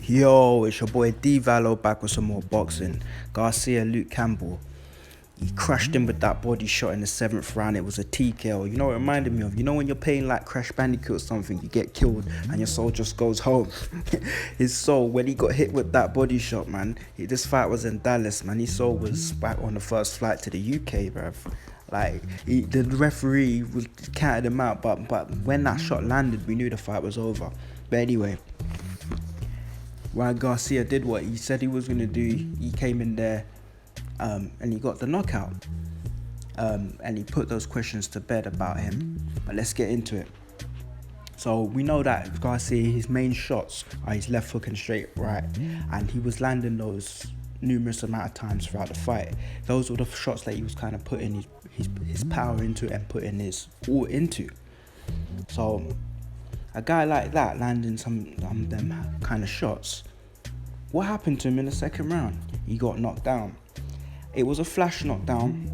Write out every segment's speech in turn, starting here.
Yo, it's your boy D Valo back with some more boxing. Garcia, Luke Campbell. He crushed him with that body shot in the 7th round. It was a TKO. You know what it reminded me of? You know when you're playing like Crash Bandicoot or something, you get killed and your soul just goes home. His soul, when he got hit with that body shot, man, this fight was in Dallas, man. His soul was back on the first flight to the UK, bruv. Like, the referee counted him out, but when that shot landed, we knew the fight was over. But anyway, Ryan Garcia did what he said he was going to do. He came in there and he got the knockout. And he put those questions to bed about him. But let's get into it. So we know that Garcia, his main shots are his left hook and straight right. And he was landing those numerous amount of times throughout the fight. Those were the shots that he was kind of putting his power into and putting his all into. So a guy like that landing some them kind of shots, what happened to him in the second round? He got knocked down. It was a flash knockdown.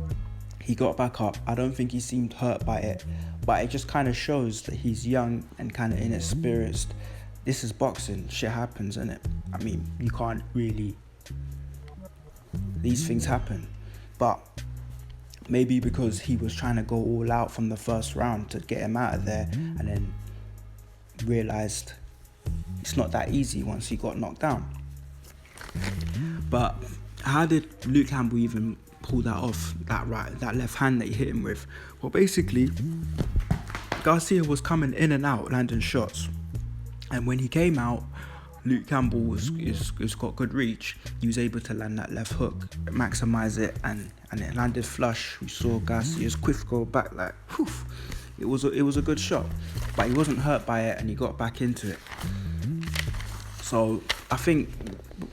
He got back up. I don't think he seemed hurt by it, but it just kind of shows that he's young and kind of inexperienced. This is boxing. Shit happens, innit? I mean, you can't really... These things happen. But maybe because he was trying to go all out from the first round to get him out of there, and then realised it's not that easy once he got knocked down. But how did Luke Campbell even pull that off, that left hand that he hit him with? Well, basically, Garcia was coming in and out, landing shots. And when he came out, Luke Campbell has got good reach. He was able to land that left hook, maximise it, and it landed flush. We saw Garcia's quiff go back like, whew. It was a good shot, but he wasn't hurt by it, and he got back into it. So I think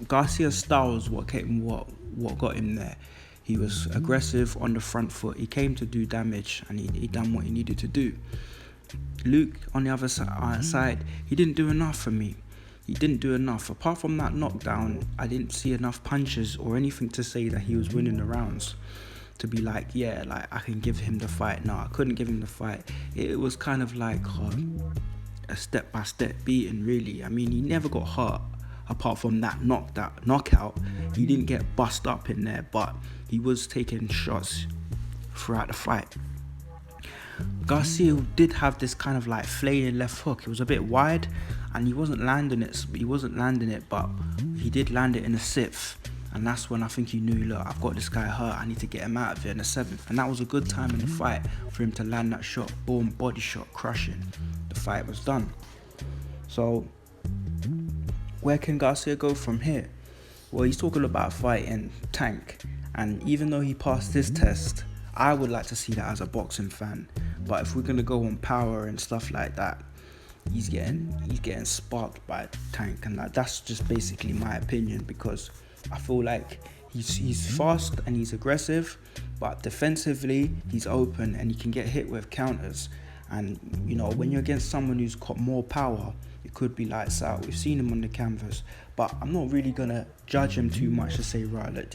Garcia's style is what got him there. He was aggressive on the front foot. He came to do damage, and he done what he needed to do. Luke, on the other side, he didn't do enough for me. He didn't do enough. Apart from that knockdown, I didn't see enough punches or anything to say that he was winning the rounds. To be like, yeah, like I can give him the fight. No, I couldn't give him the fight. It was kind of like a step-by-step beating, really. I mean, he never got hurt. Apart from that knockout, he didn't get bust up in there, but he was taking shots throughout the fight. Garcia did have this kind of like flailing left hook. It was a bit wide, and he wasn't landing it. But he did land it in the 6th, and that's when I think he knew, look, I've got this guy hurt. I need to get him out of here in the 7th, and that was a good time in the fight for him to land that shot. Boom, body shot, crushing. The fight was done. So where can Garcia go from here? Well, he's talking about fighting Tank, and even though he passed this test, I would like to see that as a boxing fan. But if we're gonna go on power and stuff like that, he's getting sparked by Tank, and that's just basically my opinion, because I feel like he's fast and he's aggressive, but defensively he's open and he can get hit with counters. And you know, when you're against someone who's got more power, it could be lights out. We've seen him on the canvas, but I'm not really gonna judge him too much to say, right, look,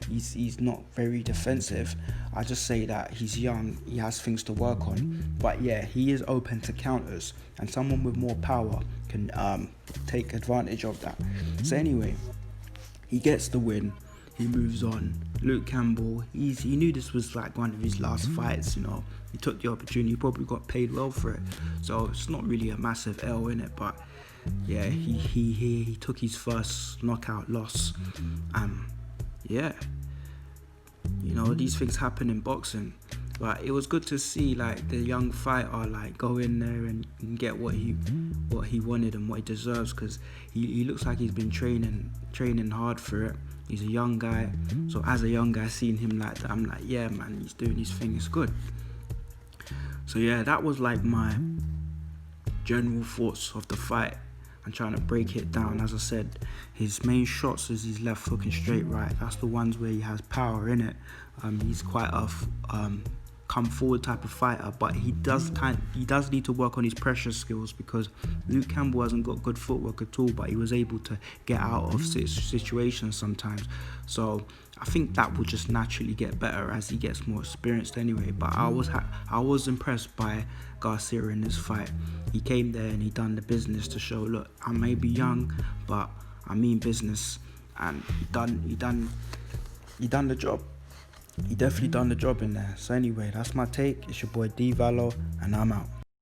he's not very defensive. I just say that he's young, he has things to work on. But yeah, he is open to counters, and someone with more power can take advantage of that. So anyway, he gets the win. He moves on. Luke Campbell, he knew this was like one of his last fights, you know. He took the opportunity, he probably got paid well for it. So it's not really a massive L in it, but yeah, he took his first knockout loss. Yeah, you know, these things happen in boxing. But it was good to see like the young fighter like go in there and get what he wanted and what he deserves, because he looks like he's been training hard for it. He's a young guy, so as a young guy seeing him like that, I'm like, yeah man, he's doing his thing, it's good. So yeah, that was like my general thoughts of the fight and trying to break it down. As I said, his main shots is his left hook and straight right. That's the ones where he has power in it. He's quite a come forward type of fighter, but he does need to work on his pressure skills, because Luke Campbell hasn't got good footwork at all, but he was able to get out of situations sometimes. So I think that will just naturally get better as he gets more experienced anyway. But I was impressed by Garcia in this fight. He came there and he done the business to show, look, I may be young, but I mean business, and he done the job. He definitely done the job in there. So anyway, that's my take. It's your boy D Valor, and I'm out.